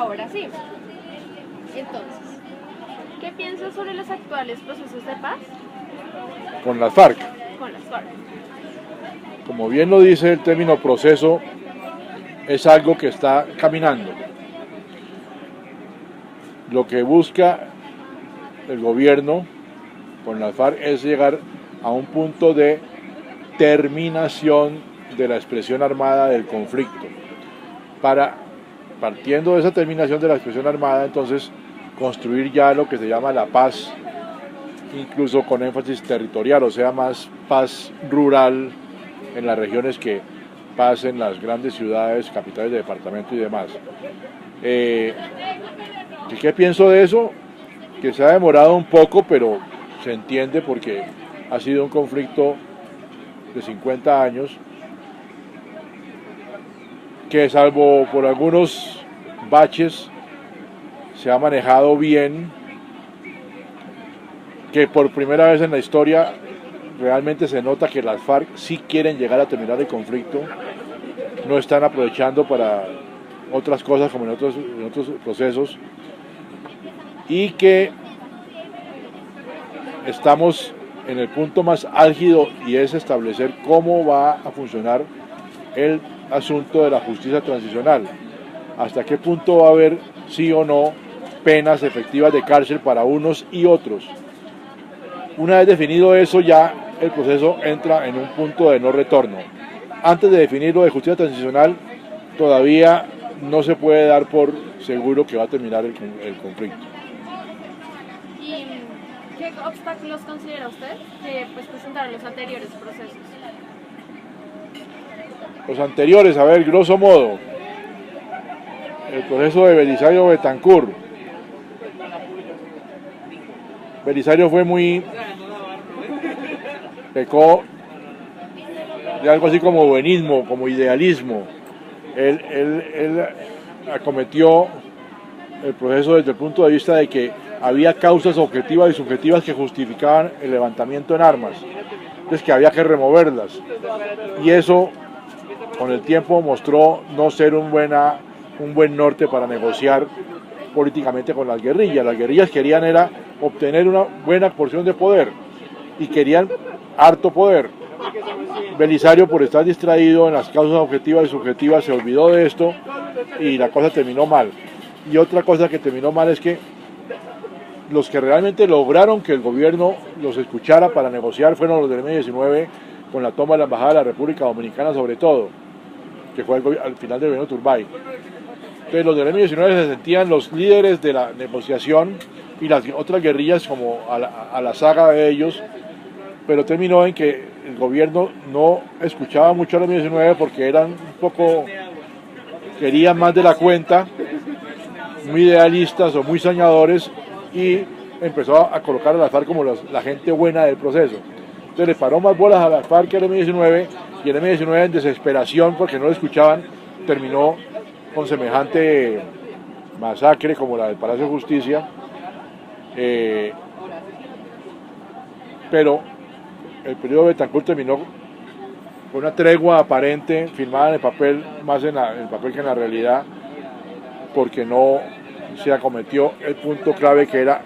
ahora sí. Entonces, ¿qué piensas sobre los actuales procesos de paz Con las FARC, con las FARC? como bien lo dice el término proceso, es algo que está caminando. Lo que busca el gobierno con las FARC es llegar a un punto de terminación de la expresión armada del conflicto. Partiendo de esa terminación de la expresión armada, entonces construir ya lo que se llama la paz, incluso con énfasis territorial, o sea, más paz rural en las regiones que paz en las grandes ciudades, capitales de departamento y demás. ¿Qué pienso de eso? Que se ha demorado un poco, pero se entiende porque ha sido un conflicto de 50 años que, salvo por algunos baches, se ha manejado bien, que por primera vez en la historia realmente se nota que las FARC sí quieren llegar a terminar el conflicto, no están aprovechando para otras cosas como en otros procesos, y que estamos en el punto más álgido, y es establecer cómo va a funcionar el asunto de la justicia transicional, hasta qué punto va a haber sí o no penas efectivas de cárcel para unos y otros. Una vez definido eso, ya el proceso entra en un punto de no retorno. Antes de definir lo de justicia transicional, todavía no se puede dar por seguro que va a terminar el conflicto. ¿Y qué obstáculos considera usted que presentaron los anteriores procesos? Los anteriores, a ver, grosso modo, el proceso de Belisario Betancur. Belisario fue pecó de algo así como buenismo, como idealismo. Él acometió el proceso desde el punto de vista de que había causas objetivas y subjetivas que justificaban el levantamiento en armas, entonces que había que removerlas, y eso con el tiempo mostró no ser un buen norte para negociar políticamente con las guerrillas. Las guerrillas querían era obtener una buena porción de poder y querían harto poder. Belisario, por estar distraído en las causas objetivas y subjetivas, se olvidó de esto y la cosa terminó mal. Y otra cosa que terminó mal es que los que realmente lograron que el gobierno los escuchara para negociar fueron los del M-19, con la toma de la Embajada de la República Dominicana sobre todo, que fue al final del gobierno Turbay. Entonces los del M-19 se sentían los líderes de la negociación y las otras guerrillas como a la saga de ellos, pero terminó en que el gobierno no escuchaba mucho a los M-19 porque eran un poco, querían más de la cuenta, muy idealistas o muy soñadores, y empezó a colocar a las FARC como la gente buena del proceso. Entonces le paró más bolas a las FARC que al M-19, y el M-19, en desesperación porque no lo escuchaban, terminó con semejante masacre como la del Palacio de Justicia, pero el periodo de Betancur terminó con una tregua aparente, firmada en el papel, más en el papel que en la realidad, porque no se acometió el punto clave, que era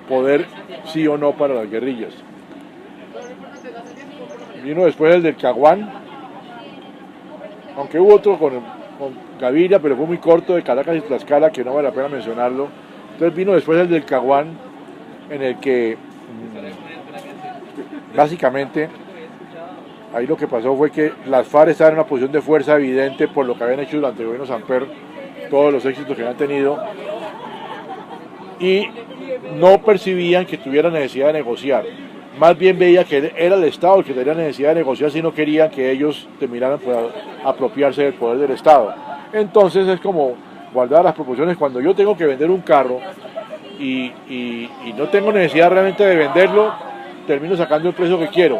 poder sí o no para las guerrillas. Vino después el del Caguán, aunque hubo otro con Gaviria, pero fue muy corto, de Caracas y Tlaxcala, que no vale la pena mencionarlo. Entonces vino después el del Caguán, en el que básicamente ahí lo que pasó fue que las FARC estaban en una posición de fuerza evidente por lo que habían hecho durante el gobierno Samper, todos los éxitos que habían tenido, y no percibían que tuviera necesidad de negociar. Más bien veía que era el Estado el que tenía necesidad de negociar, si no querían que ellos terminaran por apropiarse del poder del Estado. Entonces es como guardar las proporciones. Cuando yo tengo que vender un carro y no tengo necesidad realmente de venderlo, termino sacando el precio que quiero.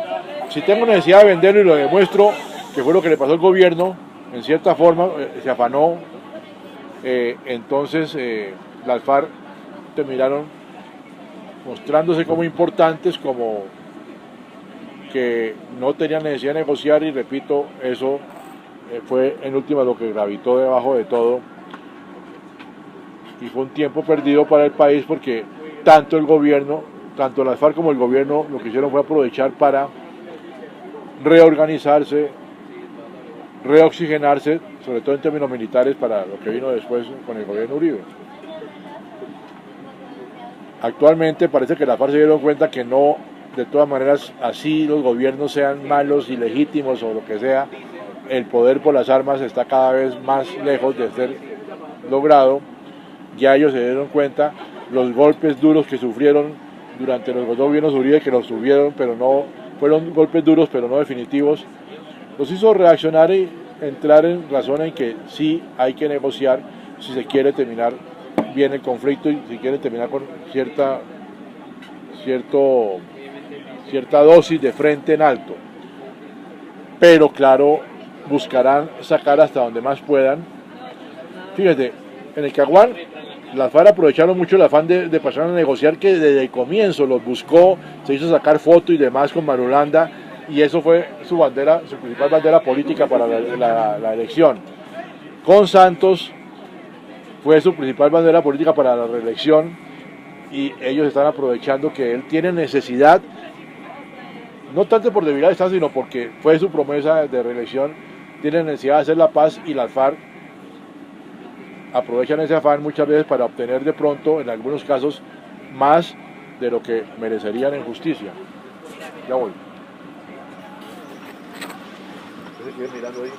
Si tengo necesidad de venderlo y lo demuestro, que fue lo que le pasó al gobierno, en cierta forma se afanó, entonces las FARC terminaron mostrándose como importantes, como que no tenían necesidad de negociar, y repito, eso fue en última lo que gravitó debajo de todo y fue un tiempo perdido para el país porque tanto el gobierno, tanto las FARC como el gobierno lo que hicieron fue aprovechar para reorganizarse, reoxigenarse, sobre todo en términos militares, para lo que vino después con el gobierno Uribe. Actualmente parece que las FARC se dieron cuenta que no, de todas maneras, así los gobiernos sean malos, ilegítimos o lo que sea, el poder por las armas está cada vez más lejos de ser logrado. Ya ellos se dieron cuenta, los golpes duros que sufrieron durante los gobiernos Uribe, que los tuvieron, pero no, fueron golpes duros pero no definitivos, los hizo reaccionar y entrar en razón en que sí hay que negociar si se quiere terminar bien el conflicto y si quiere terminar con cierta dosis de frente en alto. Pero claro, buscarán sacar hasta donde más puedan. Fíjate, en el Caguán las FARC aprovecharon mucho el afán de pasar a negociar, que desde el comienzo los buscó, se hizo sacar fotos y demás con Marulanda, y eso fue su bandera, su principal bandera política para la elección. Con Santos fue su principal bandera política para la reelección, y ellos están aprovechando que él tiene necesidad, no tanto por debilidad de Estado, sino porque fue su promesa de reelección, tiene necesidad de hacer la paz, y las FARC aprovechan ese afán muchas veces para obtener de pronto, en algunos casos, más de lo que merecerían en justicia. Ya voy. ¿Se sigue mirando ahí?